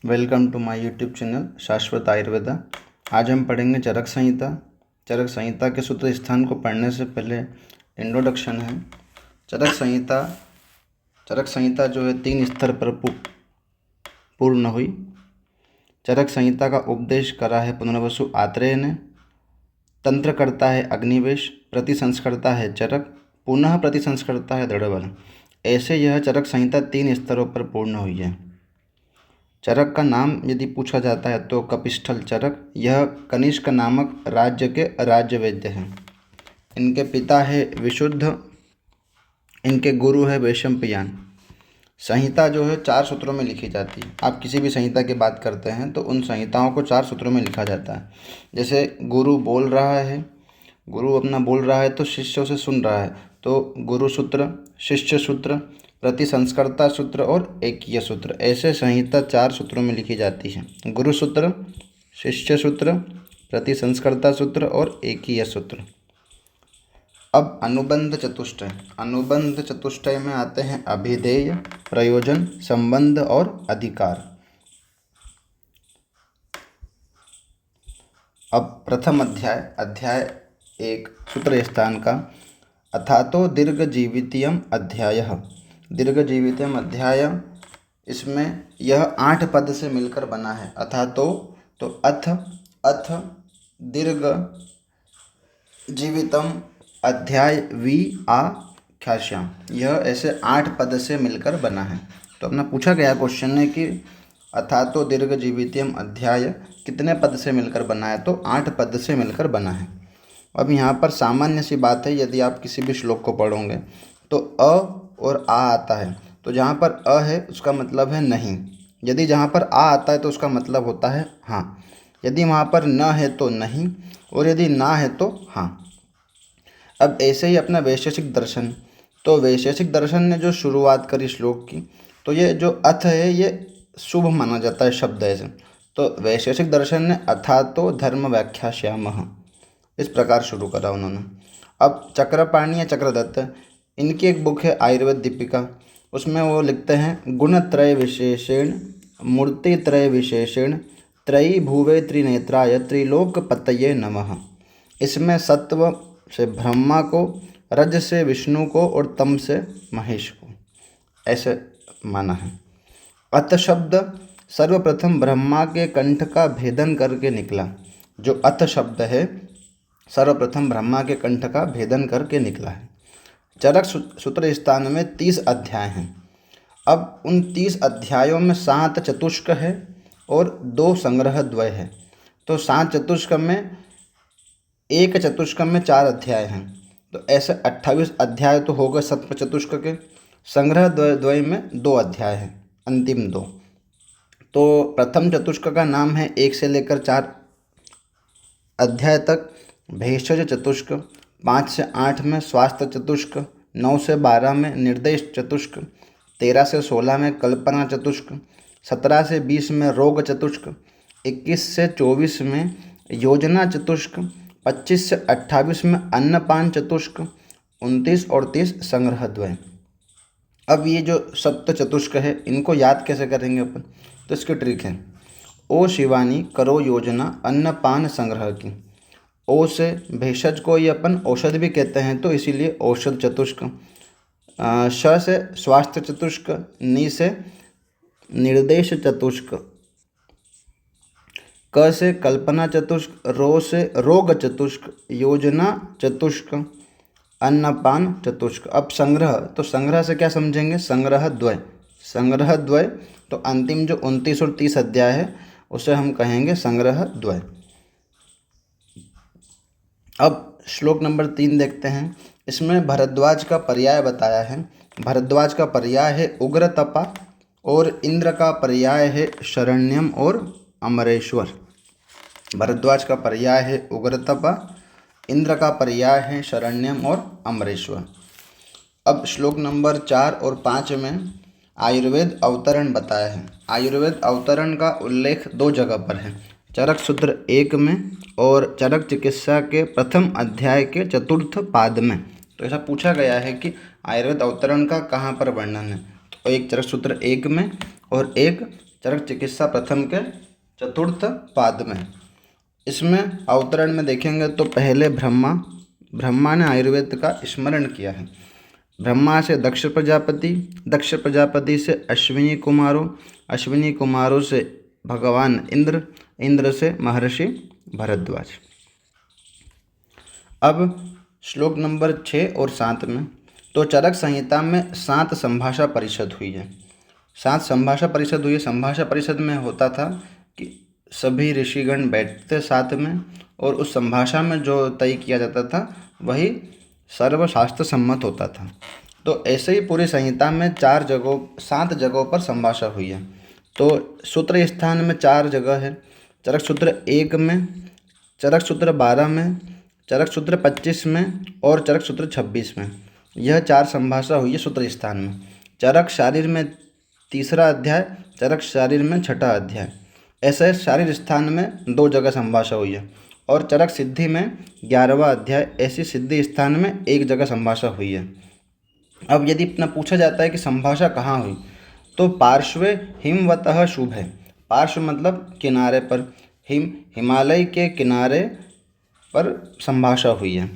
Welcome to my YouTube channel Shashwat Ayurveda. आज हम पढ़ेंगे चरक संहिता। चरक संहिता के सूत्र स्थान को पढ़ने से पहले इंट्रोडक्शन है। चरक संहिता जो है 3 स्तर पर पूर्ण हुई। चरक संहिता का उपदेश करा है पुनर्वसु आत्रेय ने। तंत्र करता है अग्निवेश, प्रतिसंस्कर्ता है चरक, पुनः प्रतिसंस्कर्ता है दृढ़बल। ऐसे यह चरक संहिता 3 स्तरों पर पूर्ण हुई है। चरक का नाम यदि पूछा जाता है तो कपिस्थल चरक। यह कनिष्क नामक राज्य के राज्य वैद्य हैं। इनके पिता है विशुद्ध, इनके गुरु है वैशंपायन। संहिता जो है 4 सूत्रों में लिखी जाती है। आप किसी भी संहिता की बात करते हैं तो उन संहिताओं को 4 सूत्रों में लिखा जाता है। जैसे गुरु बोल रहा है, गुरु अपना बोल रहा है तो शिष्य उसे सुन रहा है, तो गुरु सूत्र, शिष्य सूत्र, प्रतिसंस्कर्ता सूत्र और एकीय सूत्र। ऐसे संहिता 4 सूत्रों में लिखी जाती है। गुरु सूत्र, शिष्य सूत्र, प्रतिसंस्कर्ता सूत्र और एकीय सूत्र। अब अनुबंध चतुष्टय। अनुबंध चतुष्टय में आते हैं अभिधेय, प्रयोजन, संबंध और अधिकार। अब प्रथम अध्याय 1 सूत्र स्थान का अथातो दीर्घजीवितयम अध्यायः। दीर्घजीवितयम अध्याय, इसमें यह 8 पद से मिलकर बना है। अथातो तो अथ दीर्घ जीवितम अध्याय आख्यास्याम, यह ऐसे 8 पद से मिलकर बना है। तो अपना पूछा गया क्वेश्चन है कि अथातो दीर्घ जीवितयम अध्याय कितने पद से मिलकर बना है, तो 8 पद से मिलकर बना है। अब यहाँ पर सामान्य सी बात है, यदि आप किसी भी श्लोक को पढ़ोगे तो अ और आ आता है, तो जहाँ पर अ है उसका मतलब है नहीं। यदि जहाँ पर आ आता है तो उसका मतलब होता है हाँ। यदि वहाँ पर न है तो नहीं, और यदि ना है तो हाँ। अब ऐसे ही अपना वैशेषिक दर्शन, तो वैशेषिक दर्शन ने जो शुरुआत करी श्लोक की, तो ये जो अथ है ये शुभ माना जाता है शब्द ऐसे। तो वैशेषिक दर्शन ने अथातो धर्म व्याख्यास्यामः इस प्रकार शुरू करा उन्होंने। अब चक्रपाणि या चक्रदत्त, इनकी एक बुक है आयुर्वेद दीपिका, उसमें वो लिखते हैं गुणत्रय विशेषेण मूर्तित्रय विशेषेण त्रयी भुवे त्रिनेत्राय त्रिलोकपतये नमः। इसमें सत्व से ब्रह्मा को, रज से विष्णु को और तम से महेश को ऐसे माना है। अथ शब्द सर्वप्रथम ब्रह्मा के कंठ का भेदन करके निकला। जो अथ शब्द है सर्वप्रथम ब्रह्मा के कंठ का भेदन करके निकला है। चरक सूत्र स्थान में 30 अध्याय हैं। अब उन 30 अध्यायों में 7 चतुष्क है और 2 संग्रह द्वय है। तो 7 चतुष्क में, एक चतुष्क में 4 अध्याय हैं, तो ऐसे 28 अध्याय तो हो गए सप्त चतुष्क के। संग्रह द्वय में 2 अध्याय हैं, अंतिम 2। तो प्रथम चतुष्क का नाम है 1 से लेकर 4 अध्याय तक भेषज चतुष्क, 5 से 8 में स्वास्थ्य चतुष्क, 9 से 12 में निर्देश चतुष्क, 13 से 16 में कल्पना चतुष्क, 17 से 20 में रोग चतुष्क, 21 से 24 में योजना चतुष्क, 25 से 28 में अन्नपान चतुष्क, 29 और 30 संग्रह द्वय। अब ये जो सप्त चतुष्क है इनको याद कैसे करेंगे अपन, तो इसकी ट्रिक है। ओ शिवानी करो योजना अन्नपान संग्रह की। ओ से भेषज को ये अपन औषध भी कहते हैं, तो इसीलिए औषध चतुष्क। श से स्वास्थ्य चतुष्क, नी से निर्देश चतुष्क, क से कल्पना चतुष्क, रो से रोग चतुष्क, योजना चतुष्क, अन्नपान चतुष्क। अब संग्रह, तो संग्रह से क्या समझेंगे, संग्रह द्वय। संग्रह द्वय तो अंतिम जो 29 और 30 अध्याय है उसे हम कहेंगे संग्रह द्वय। अब श्लोक नंबर 3 देखते हैं। इसमें भरद्वाज का पर्याय बताया है। भरद्वाज का पर्याय है उग्र तपा, और इंद्र का पर्याय है शरण्यम और अमरेश्वर। भरद्वाज का पर्याय है उग्र तपा, इंद्र का पर्याय है शरण्यम और अमरेश्वर। अब श्लोक नंबर 4 और 5 में आयुर्वेद अवतरण बताया है। आयुर्वेद अवतरण का उल्लेख 2 जगह पर है, चरक सूत्र 1 में और चरक चिकित्सा के प्रथम अध्याय के 4th पाद में। तो ऐसा पूछा गया है कि आयुर्वेद अवतरण का कहाँ पर वर्णन है, तो एक चरक सूत्र 1 में और एक चरक चिकित्सा प्रथम के चतुर्थ पाद में। इसमें अवतरण में देखेंगे तो पहले ब्रह्मा ने आयुर्वेद का स्मरण किया है। ब्रह्मा से दक्ष प्रजापति से अश्विनी कुमारों से भगवान इंद्र से महर्षि भरद्वाज। अब श्लोक नंबर 6 और 7 में तो चरक संहिता में 7 संभाषा परिषद हुई है। 7 संभाषा परिषद हुई है। संभाषा परिषद में होता था कि सभी ऋषिगण बैठते साथ में और उस संभाषा में जो तय किया जाता था वही सर्वशास्त्र सम्मत होता था। तो ऐसे ही पूरी संहिता में 7 जगहों पर संभाषा हुई है। तो सूत्र स्थान में 4 जगह है, चरक सूत्र 1 में, चरक सूत्र 12 में, चरक सूत्र 25 में और चरक सूत्र 26 में। यह 4 संभाषा हुई है सूत्र स्थान में। चरक शारीर में 3रा अध्याय, चरक शारीर में 6ठा अध्याय। ऐसे शारीर स्थान में 2 जगह संभाषा हुई है और चरक सिद्धि में 11वां अध्याय, ऐसी सिद्धि स्थान में 1 जगह संभाषा हुई है। अब यदि इतना पूछा जाता है कि संभाषा कहाँ हुई, तो पार्श्वे हिमवतः शुभ है। पार्श्व मतलब किनारे पर, हिमालय के किनारे पर संभाषा हुई है।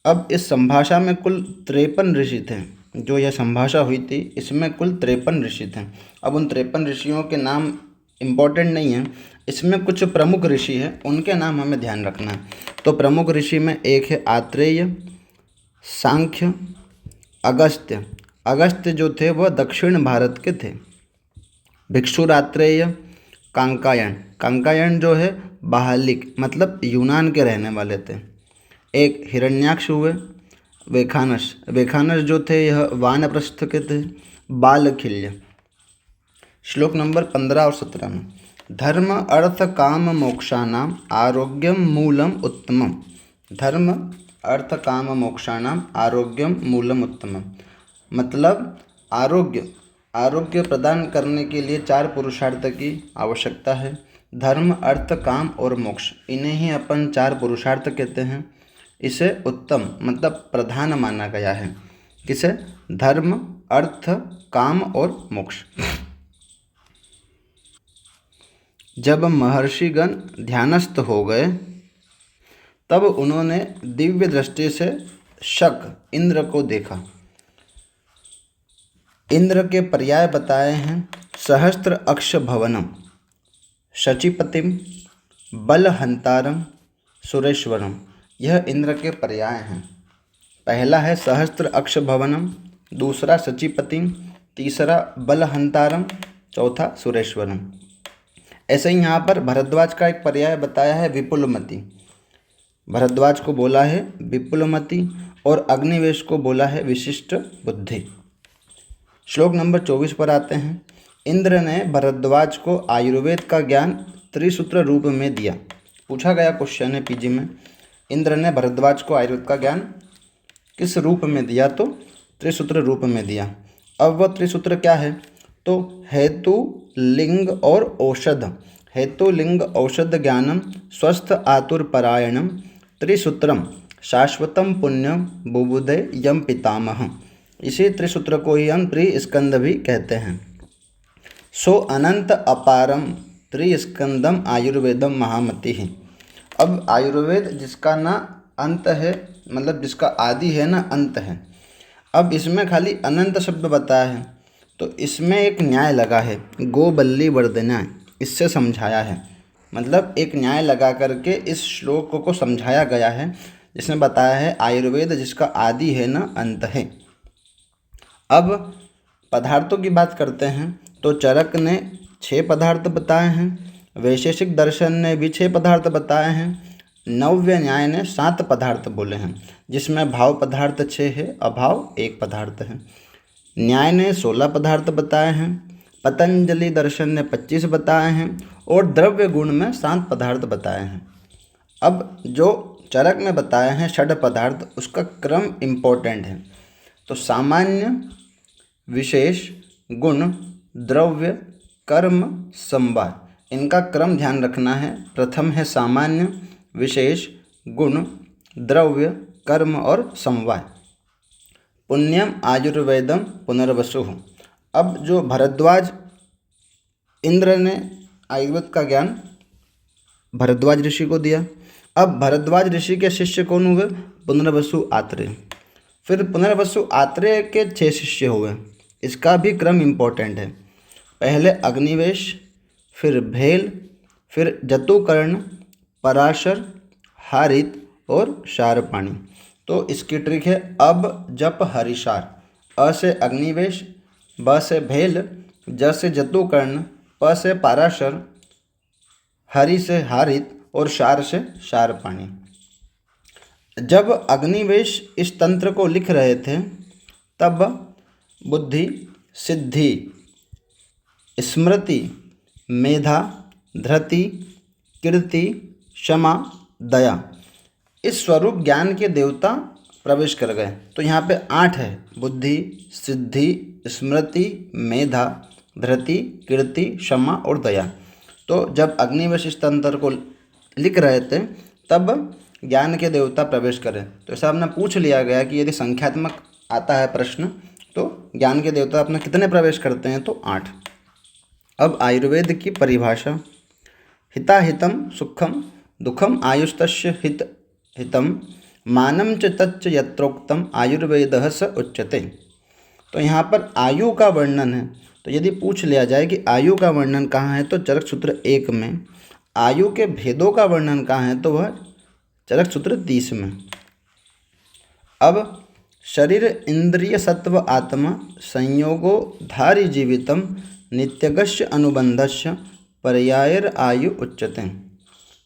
अब इस संभाषा में कुल 53 ऋषि थे। जो यह संभाषा हुई थी इसमें कुल 53 ऋषि थे। अब उन 53 ऋषियों के नाम इम्पोर्टेंट नहीं है, इसमें कुछ प्रमुख ऋषि हैं, उनके नाम हमें ध्यान रखना है। तो प्रमुख ऋषि में एक है आत्रेय, सांख्य, अगस्त्य जो थे वह दक्षिण भारत के थे। भिक्षुरात्रेय, कांकायन जो है बाहलिक मतलब यूनान के रहने वाले थे। एक हिरण्याक्ष हुए, वेखानस जो थे यह वानप्रस्थ के थे। बालखिल्य। श्लोक नंबर 15 और 17 में धर्म अर्थ काम मोक्षाणाम आरोग्यम मूलम उत्तमम। धर्म अर्थ काम मोक्षाणाम आरोग्यम मूलम उत्तमम मतलब आरोग्य प्रदान करने के लिए 4 पुरुषार्थ की आवश्यकता है। धर्म अर्थ काम और मोक्ष, इन्हें ही अपन 4 पुरुषार्थ कहते हैं। इसे उत्तम मतलब प्रधान माना गया है। किसे? धर्म, अर्थ, काम और मोक्ष। जब महर्षिगण ध्यानस्थ हो गए तब उन्होंने दिव्य दृष्टि से शक इंद्र को देखा। इंद्र के पर्याय बताए हैं सहस्त्र अक्ष भवनम, शचीपतिम, बलहंतारम, सुरेश्वरम। यह इंद्र के पर्याय हैं। पहला है सहस्त्र अक्ष भवनम, दूसरा शचीपतिम, तीसरा बलहंतारम, चौथा सुरेश्वरम। ऐसे ही यहाँ पर भरद्वाज का एक पर्याय बताया है विपुलमति। भरद्वाज को बोला है विपुलमति और अग्निवेश को बोला है विशिष्ट बुद्धि। श्लोक नंबर 24 पर आते हैं। इंद्र ने भरद्वाज को आयुर्वेद का ज्ञान त्रिसूत्र रूप में दिया। पूछा गया क्वेश्चन है पीजी में, इंद्र ने भरद्वाज को आयुर्वेद का ज्ञान किस रूप में दिया? तो त्रिसूत्र रूप में दिया। अब वह त्रिसूत्र क्या है? तो हेतु, लिंग और औषध। हेतु, लिंग, औषध ज्ञानम स्वस्थ आतुर परायणम त्रिसूत्रम शाश्वतम पुण्यम बुबुदे यम पितामह। इसी त्रिसूत्र को ही हम त्रिस्कंद भी कहते हैं। सो अनंत अपारम त्रिस्कंदम आयुर्वेदम महामति है। अब आयुर्वेद जिसका ना अंत है, मतलब जिसका आदि है ना अंत है। अब इसमें खाली अनंत शब्द बताया है तो इसमें एक न्याय लगा है, गो बल्ली वर्धना, इससे समझाया है। मतलब एक न्याय लगा करके इस श्लोक को समझाया गया है, जिसने बताया है आयुर्वेद जिसका आदि है ना अंत है। अब पदार्थों की बात करते हैं तो चरक ने 6 पदार्थ बताए हैं, वैशेषिक दर्शन ने भी 6 पदार्थ बताए हैं, नव्य न्याय ने 7 पदार्थ बोले हैं, जिसमें भाव पदार्थ 6 है, अभाव 1 पदार्थ है। न्याय ने 16 पदार्थ बताए हैं, पतंजलि दर्शन ने 25 बताए हैं और द्रव्य गुण में 7 पदार्थ बताए हैं। अब जो चरक में बताए हैं 6 पदार्थ, उसका क्रम इम्पोर्टेंट है। तो सामान्य, विशेष, गुण, द्रव्य, कर्म, समवाय, इनका क्रम ध्यान रखना है। प्रथम है सामान्य, विशेष, गुण, द्रव्य, कर्म और समवाय। पुण्यम आयुर्वेदम पुनर्वसुः। अब जो भरद्वाज इंद्र ने आयुर्वेद का ज्ञान भरद्वाज ऋषि को दिया। अब भरद्वाज ऋषि के शिष्य कौन हुए? पुनर्वसु आत्रेय। फिर पुनर्वसु आत्रेय के 6 शिष्य हुए। इसका भी क्रम इम्पोर्टेंट है। पहले अग्निवेश, फिर भेल, फिर जतुकर्ण, पराशर, हारित और शारपाणी। तो इसकी ट्रिक है अब जप हरिशार। अ से अग्निवेश, ब से भेल, ज से जतुकर्ण, प से पराशर, हरि से हारित और शार से शारपाणी। जब अग्निवेश इस तंत्र को लिख रहे थे तब बुद्धि, सिद्धि, स्मृति, मेधा, धृति, कीर्ति, क्षमा, दया, इस स्वरूप ज्ञान के देवता प्रवेश कर गए। तो यहाँ पे 8 है, बुद्धि, सिद्धि, स्मृति, मेधा, धृति, कीर्ति, क्षमा और दया। तो जब अग्निवेश इस तंत्र को लिख रहे थे तब ज्ञान के देवता प्रवेश करें। तो ऐसा अपना पूछ लिया गया कि यदि संख्यात्मक आता है प्रश्न तो ज्ञान के देवता अपना कितने प्रवेश करते हैं? तो 8। अब आयुर्वेद की परिभाषा। हिताहितं सुखम दुखम आयुस्तस्य हितम मानम च तच्च यत्रोक्तम आयुर्वेदः स उच्यते। तो यहाँ पर आयु का वर्णन है। तो यदि पूछ लिया जाए कि आयु का वर्णन कहाँ है, तो चरक सूत्र 1 में। आयु के भेदों का वर्णन कहाँ है, तो वह चरक सूत्र 30 में। अब शरीर इंद्रिय सत्व आत्मा संयोगो धारी जीवितम नित्यगस्य अनुबंधस्य पर्यायर आयु उच्यते।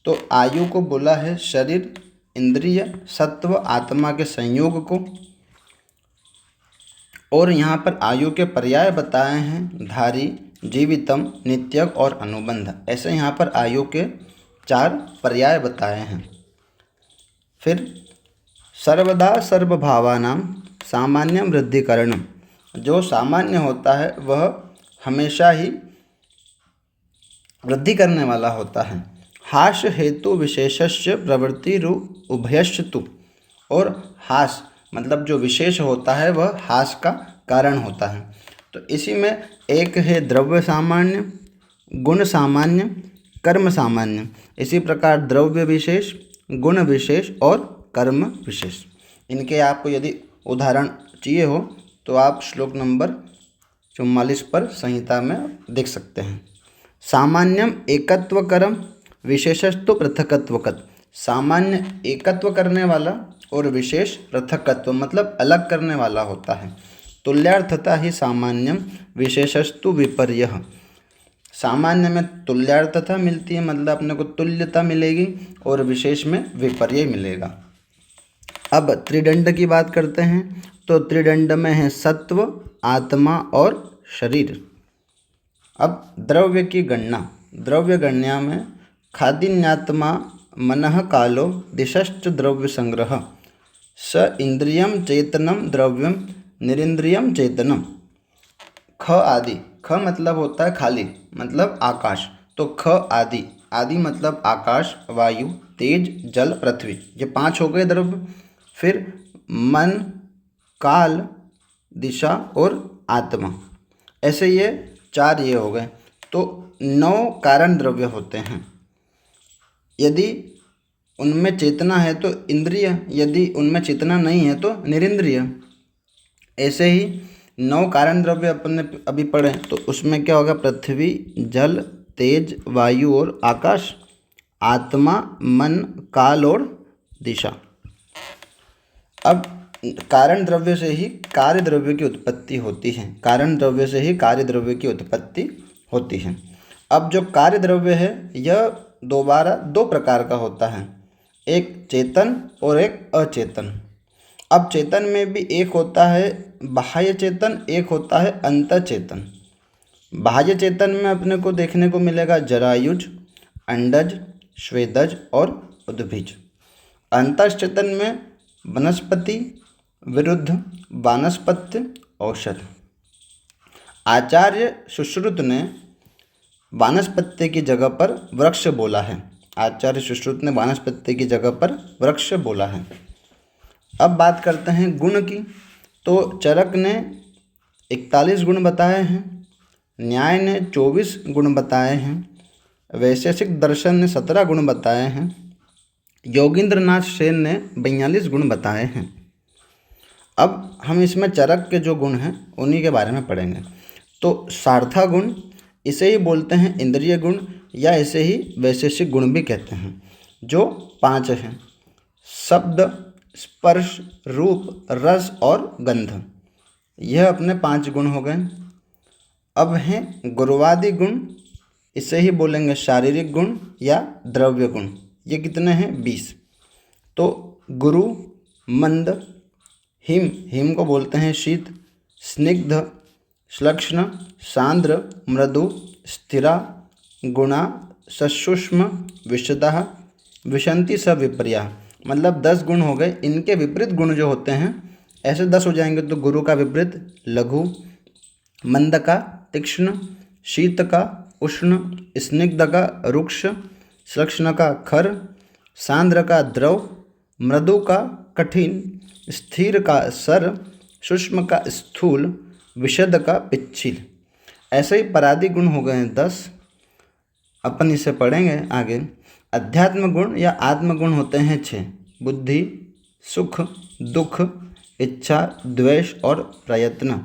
तो आयु को बोला है शरीर, इंद्रिय, सत्व, आत्मा के संयोग को, और यहाँ पर आयु के पर्याय बताए हैं धारी, जीवितम, नित्यग और अनुबंध। ऐसे यहाँ पर आयु के 4 पर्याय बताए हैं। फिर सर्वदा सर्वभावानां सामान्यम वृद्धिकरणम, जो सामान्य होता है वह हमेशा ही वृद्धि करने वाला होता है। हास हेतु विशेषस्य प्रवृत्ति उभयश्च, और हास मतलब जो विशेष होता है वह हास का कारण होता है। तो इसी में एक है द्रव्य सामान्य, गुण सामान्य, कर्म सामान्य। इसी प्रकार द्रव्य विशेष, गुण विशेष और कर्म विशेष। इनके आपको यदि उदाहरण चाहिए हो तो आप श्लोक नंबर 44 पर संहिता में देख सकते हैं। सामान्यम एकत्वकरम विशेषस्तु पृथकत्वकत। सामान्य एकत्व करने वाला और विशेष पृथकत्व मतलब अलग करने वाला होता है। तुल्यार्थता ही सामान्यम विशेषस्तु विपर्यः। सामान्य में तुल्यार्थता मिलती है, मतलब अपने को तुल्यता मिलेगी, और विशेष में विपर्य मिलेगा। अब त्रिदंड की बात करते हैं। तो त्रिदंड में है सत्व, आत्मा और शरीर। अब द्रव्य की गणना। द्रव्य गणना में खादिन्यात्मा मनः कालो दिशश्च द्रव्य संग्रह स इंद्रियम चेतनम द्रव्यम निरिंद्रियम चेतनम। ख आदि, ख मतलब होता है खाली, मतलब आकाश। तो ख आदि, आदि मतलब आकाश, वायु, तेज, जल, पृथ्वी, ये 5 हो गए द्रव्य। फिर मन, काल, दिशा और आत्मा, ऐसे ये 4 ये हो गए। तो 9 कारण द्रव्य होते हैं। यदि उनमें चेतना है तो इंद्रिय, यदि उनमें चेतना नहीं है तो निरिंद्रिय। ऐसे ही 9 कारण द्रव्य अपन ने अभी पढ़े, तो उसमें क्या होगा? पृथ्वी, जल, तेज, वायु और आकाश, आत्मा, मन, काल और दिशा। अब कारण द्रव्य से ही कार्य द्रव्य की उत्पत्ति होती है। कारण द्रव्य से ही कार्य द्रव्य की उत्पत्ति होती है। अब जो कार्य द्रव्य है यह दोबारा 2 प्रकार का होता है, एक चेतन और एक अचेतन। अब चेतन में भी एक होता है बाह्य चेतन, एक होता है अंतःचेतन। बाह्य चेतन में अपने को देखने को मिलेगा जरायुज, अंडज, स्वेदज और उद्भिज। अंतःचेतन में वनस्पति, विरुद्ध, वानस्पत्य, औषध। आचार्य सुश्रुत ने वानस्पत्य की जगह पर वृक्ष बोला है। आचार्य सुश्रुत ने वानस्पत्य की जगह पर वृक्ष बोला है। अब बात करते हैं गुण की। तो चरक ने 41 गुण बताए हैं। न्याय ने 24 गुण बताए हैं, वैशेषिक दर्शन ने 17 गुण बताए हैं, योगींद्रनाथ सेन ने 42 गुण बताए हैं। अब हम इसमें चरक के जो गुण हैं उन्हीं के बारे में पढ़ेंगे। तो सार्था गुण, इसे ही बोलते हैं इंद्रिय गुण या इसे ही वैशेषिक गुण भी कहते हैं, जो 5 हैं। शब्द, स्पर्श, रूप, रस और गंध, यह अपने 5 गुण हो गए। अब हैं गुरुवादी गुण, इसे ही बोलेंगे शारीरिक गुण या द्रव्य गुण। ये कितने हैं? 20। तो गुरु, मंद, हिम को बोलते हैं शीत, स्निग्ध, श्लक्ष्ण, सांद्र, मृदु, स्थिरा, गुणा, ससूक्ष्म, विशदः, विशंति, सविपर्या, मतलब 10 गुण हो गए। इनके विपरीत गुण जो होते हैं ऐसे 10 हो जाएंगे। तो गुरु का विपरीत लघु, मंद का तीक्ष्ण, शीत का उष्ण, स्निग्ध का रुक्ष, श्लक्ष्ण का खर, सांद्र का द्रव, मृदु का कठिन, स्थिर का सर, सूक्ष्म का स्थूल, विशद का पिच्छिल। ऐसे ही परादी गुण हो गए हैं 10। अपन इसे पढ़ेंगे आगे। अध्यात्म गुण या आत्मगुण होते हैं 6। बुद्धि, सुख, दुख, इच्छा, द्वेष और प्रयत्न।